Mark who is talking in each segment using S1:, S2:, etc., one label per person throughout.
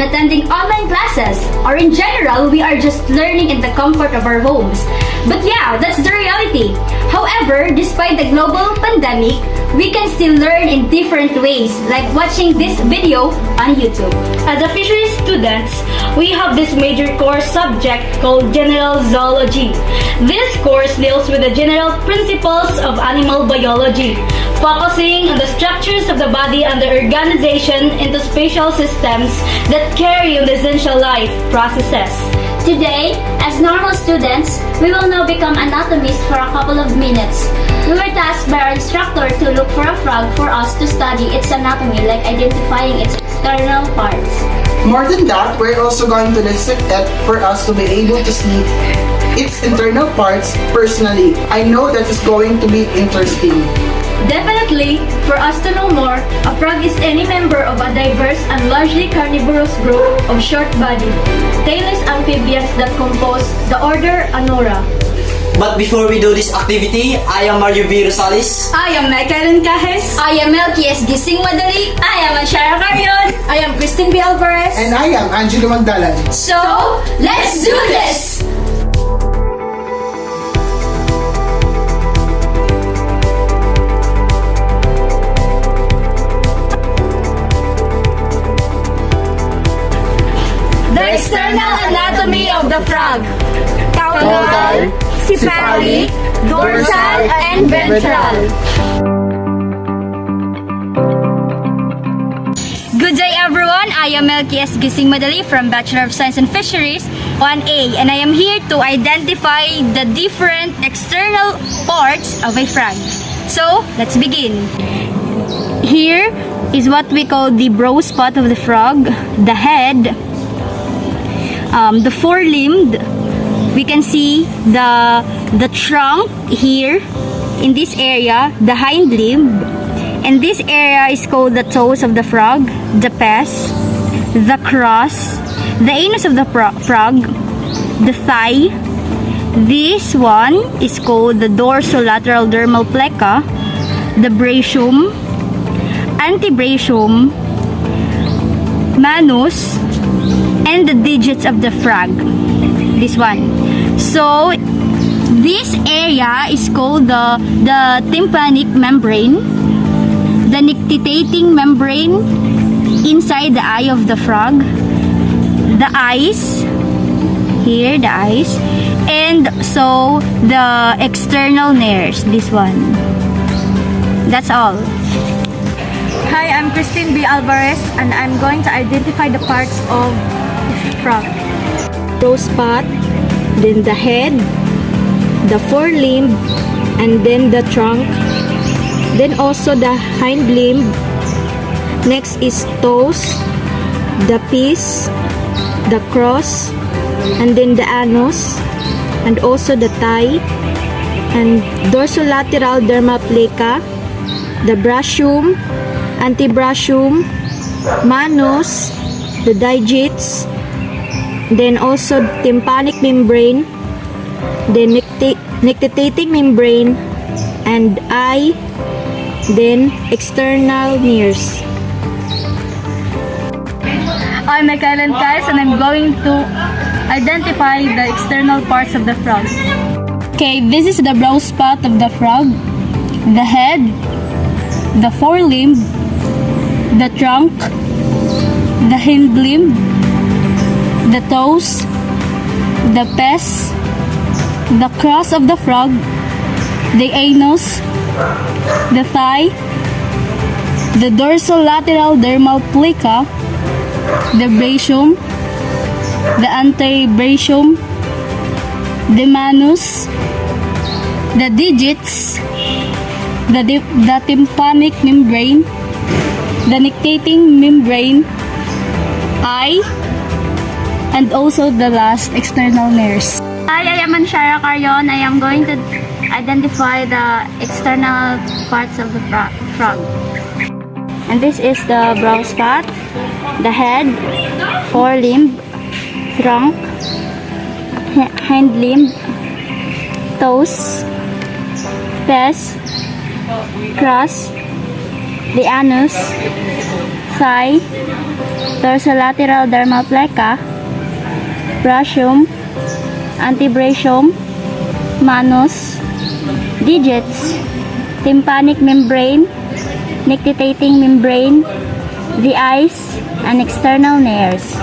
S1: and attending online classes, or in general, we are just learning in the comfort of our homes. But yeah, that's the reality. However, despite the global pandemic, we can still learn in different ways, like watching this video on YouTube.
S2: As a fisheries students, we have this major course subject called General Zoology. This course deals with the general principles of animal biology, focusing on the structures of the body and the organization into spatial systems that carry on the essential life processes.
S1: Today, as normal students, we will now become anatomists for a couple of minutes. We were tasked by our instructor to look for a frog for us to study its anatomy, like identifying its external parts.
S3: More than that, we're also going to dissect it for us to be able to see its internal parts personally. I know that is going to be interesting.
S2: Definitely, for us to know more, a frog is any member of a diverse and largely carnivorous group of short-bodied, tailless amphibians that compose the order Anura.
S4: But before we do this activity, I am Rosales.
S2: I am Mecah Cajes.
S1: I am Melkie S. Guisingmadali.
S2: I am Shaira Carreon. I am Alvarez.
S3: And I am Angelo Magdalan.
S1: So, let's do this!
S2: The external anatomy of the frog. Caudal, cephalic, dorsal, and ventral.
S1: Good day everyone, I am Melkie S. Guisingmadali from Bachelor of Science in Fisheries 1A, and I am here to identify the different external parts of a frog. So, let's begin. Here is what we call the brow spot of the frog, the head, the forelimbed. We can see the trunk here in this area, the hind limb, and this area is called the toes of the frog, the pes, the cross, the anus of the frog, the thigh. This one is called the dorsolateral dermal pleca, the brachium, antebrachium, manus, and the digits of the frog. This one. So this area is called the tympanic membrane, the nictitating membrane inside the eye of the frog, the eyes, here the eyes, and so the external nares, this one. That's all.
S2: Hi, I'm Alvarez, and I'm going to identify the parts of frog. Brow spot, then the head, the forelimb, and then the trunk, then also the hind limb. Next is toes, the pes, the cross, and then the anus, and also the thigh, and dorsolateral dermal pleca, the brachium, antebrachium, manus, the digits, then also tympanic membrane, the nictitating membrane, and eye, then external nares. I'm Mecah S, and I'm going to identify the external parts of the frog. Okay, this is the brow spot of the frog, the head, the forelimb, the trunk, the hind limb, the toes, the pes, the cross of the frog, the anus, the thigh, the dorsolateral dermal pleca, the brachium, the antebrachium, the manus, the digits, the tympanic membrane, the nictitating membrane, eye, and also the last, external nares.
S1: Hi, I am Shaira Carreon. I am going to identify the external parts of the frog. And this is the brow spot, the head, forelimb, trunk, hind limb, toes, pes, cross, the anus, thigh, dorsolateral dermal pleca, brachium, antebrachium, manus, digits, tympanic membrane, nictitating membrane, the eyes, and external nares.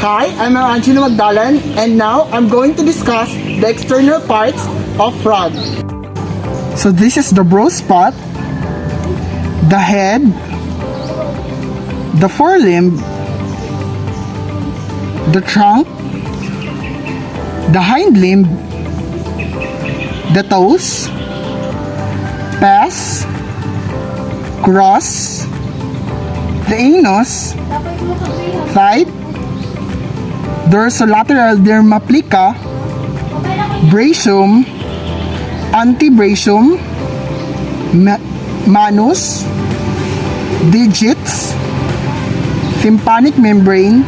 S3: Hi, I'm Angelo Magdalan, and now I'm going to discuss the external parts of frog. So this is the brow spot, the head, the forelimb, the trunk, the hind limb, the toes, pes, cross, the anus, thigh, dorsolateral derma plica, brachium, antebrachium, manus, digits, tympanic membrane,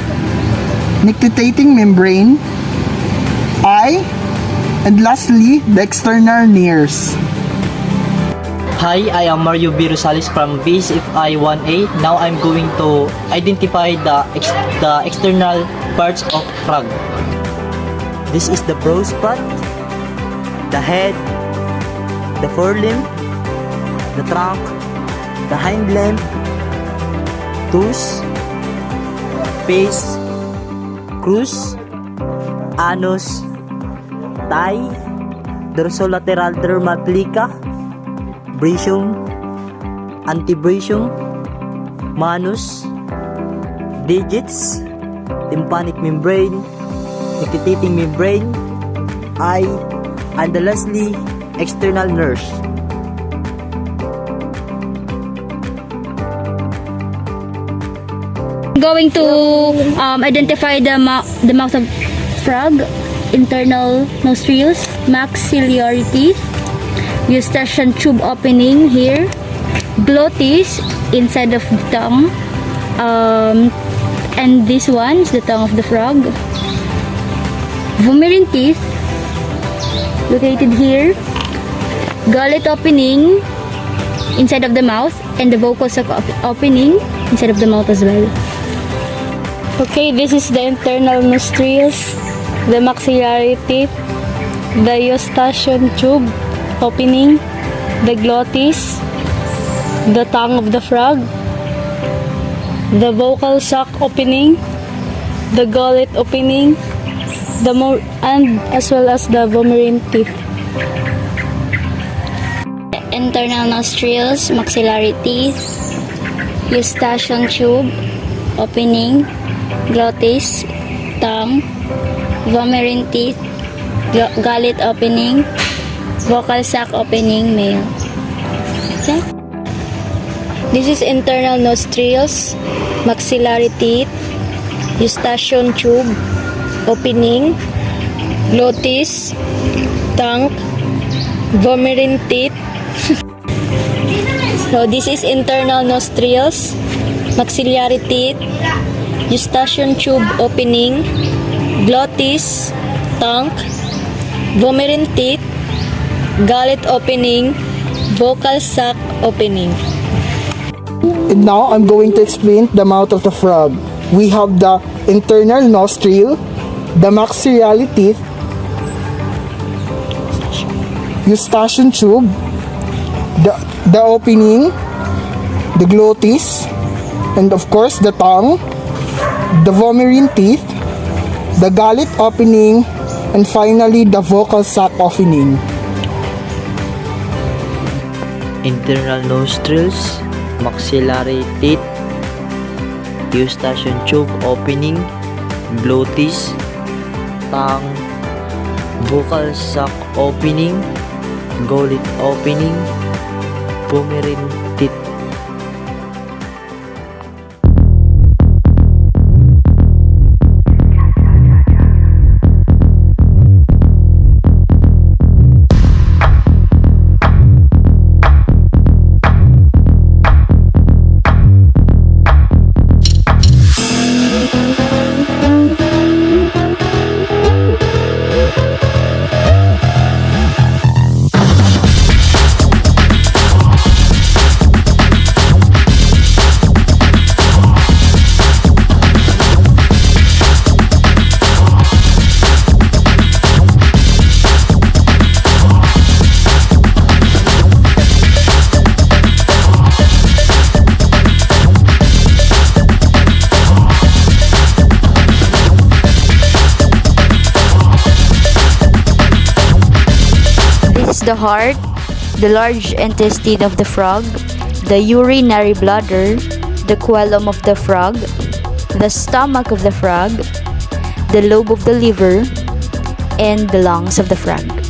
S3: nictitating membrane, eye, and lastly, the external nares.
S4: Hi, I am Mario B. Rosales from BSFi-1A. Now I'm going to identify the external parts of frog. This is the brow spot, the head, the forelimb, the trunk, the hind limb, toes, face, crus, anus, thigh, dorsolateral dermal plica, brachium, antebrachium, manus, digits, tympanic membrane, nictitating membrane, eye, and lastly, external nerves.
S1: Going to identify the mouth of frog, internal nostrils, maxillary teeth, eustachian tube opening here, glottis inside of the tongue, and this one is the tongue of the frog, vomerine teeth located here, gullet opening inside of the mouth, and the vocal sac opening inside of the mouth as well. Okay, this is the internal nostrils, the maxillary teeth, the eustachian tube opening, the glottis, the tongue of the frog, the vocal sac opening, the gullet opening, and as well as the vomerine teeth. Internal nostrils, maxillary teeth, eustachian tube opening, glottis, tongue, vomerine teeth, gullet opening, vocal sac opening, male. Okay. This is internal nostrils, maxillary teeth, eustachian tube opening, glottis, tongue, vomerine teeth. So this is internal nostrils, maxillary teeth, eustachian tube opening, glottis, tongue, vomerine teeth, gullet opening, vocal sac opening.
S3: And now I'm going to explain the mouth of the frog. We have the internal nostril, the maxillary teeth, eustachian tube, the opening, the glottis, and of course the tongue, the vomerine teeth, the gullet opening, and finally the vocal sac opening.
S4: Internal nostrils, maxillary teeth, eustachian tube opening, glottis, tongue, vocal sac opening, gullet opening, vomerine teeth.
S1: the heart, the large intestine of the frog, the urinary bladder, the coelom of the frog, the stomach of the frog, the lobe of the liver, and the lungs of the frog.